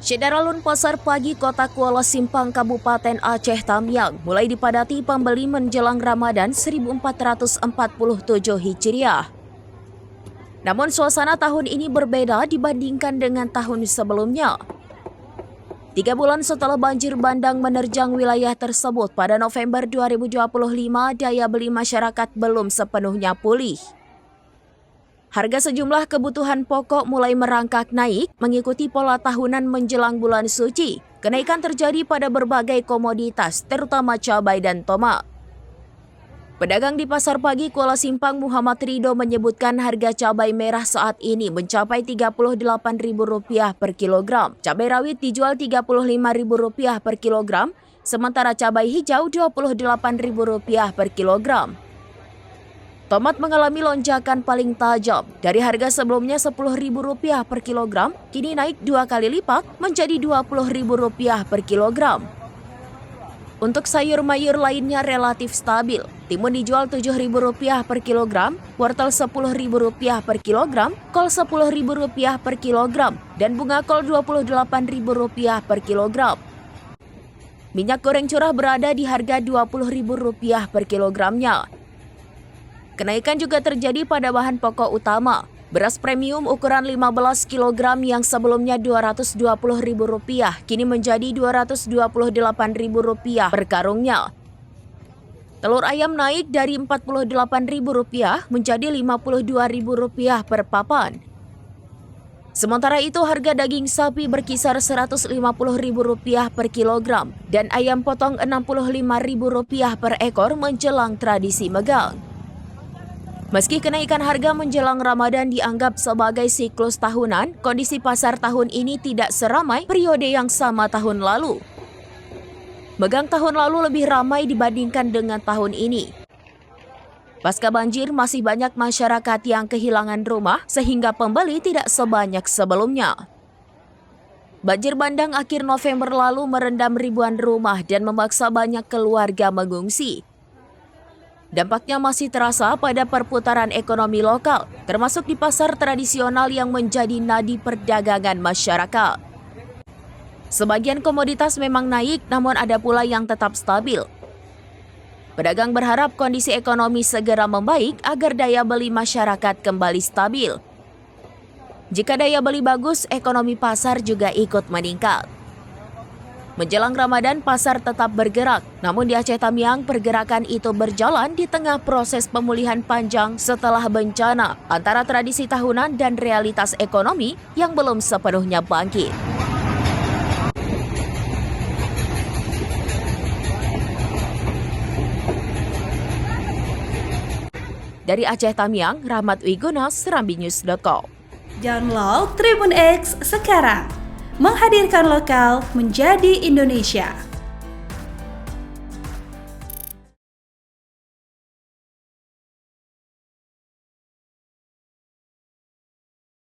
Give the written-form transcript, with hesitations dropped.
Syederalun Pasar Pagi Kota Kuala Simpang, Kabupaten Aceh Tamiang mulai dipadati pembeli menjelang Ramadan 1447 Hijriah. Namun suasana tahun ini berbeda dibandingkan dengan tahun sebelumnya. 3 bulan setelah banjir bandang menerjang wilayah tersebut pada November 2025, daya beli masyarakat belum sepenuhnya pulih. Harga sejumlah kebutuhan pokok mulai merangkak naik mengikuti pola tahunan menjelang bulan suci. Kenaikan terjadi pada berbagai komoditas, terutama cabai dan tomat. Pedagang di Pasar Pagi Kuala Simpang Muhammad Ridho menyebutkan harga cabai merah saat ini mencapai Rp38.000 per kilogram. Cabai rawit dijual Rp35.000 per kilogram, sementara cabai hijau Rp28.000 per kilogram. Tomat mengalami lonjakan paling tajam. Dari harga sebelumnya Rp10.000 per kilogram, kini naik 2 kali lipat menjadi Rp20.000 per kilogram. Untuk sayur mayur lainnya relatif stabil. Timun dijual Rp7.000 per kilogram, wortel Rp10.000 per kilogram, kol Rp10.000 per kilogram, dan bunga kol Rp28.000 per kilogram. Minyak goreng curah berada di harga Rp20.000 per kilogramnya. Kenaikan juga terjadi pada bahan pokok utama. Beras premium ukuran 15 kg yang sebelumnya Rp220.000 kini menjadi Rp228.000 per karungnya. Telur ayam naik dari Rp48.000 menjadi Rp52.000 per papan. Sementara itu harga daging sapi berkisar Rp150.000 per kilogram dan ayam potong Rp65.000 per ekor menjelang tradisi megang. Meski kenaikan harga menjelang Ramadan dianggap sebagai siklus tahunan, kondisi pasar tahun ini tidak seramai periode yang sama tahun lalu. Megang tahun lalu lebih ramai dibandingkan dengan tahun ini. Pasca banjir masih banyak masyarakat yang kehilangan rumah sehingga pembeli tidak sebanyak sebelumnya. Banjir bandang akhir November lalu merendam ribuan rumah dan memaksa banyak keluarga mengungsi. Dampaknya masih terasa pada perputaran ekonomi lokal, termasuk di pasar tradisional yang menjadi nadi perdagangan masyarakat. Sebagian komoditas memang naik, namun ada pula yang tetap stabil. Pedagang berharap kondisi ekonomi segera membaik agar daya beli masyarakat kembali stabil. Jika daya beli bagus, ekonomi pasar juga ikut meningkat. Menjelang Ramadan, pasar tetap bergerak. Namun di Aceh Tamiang, pergerakan itu berjalan di tengah proses pemulihan panjang setelah bencana antara tradisi tahunan dan realitas ekonomi yang belum sepenuhnya bangkit. Dari Aceh Tamiang, Rahmat Wiguna, serambinews.com. Download Tribun X sekarang. Menghadirkan lokal menjadi Indonesia.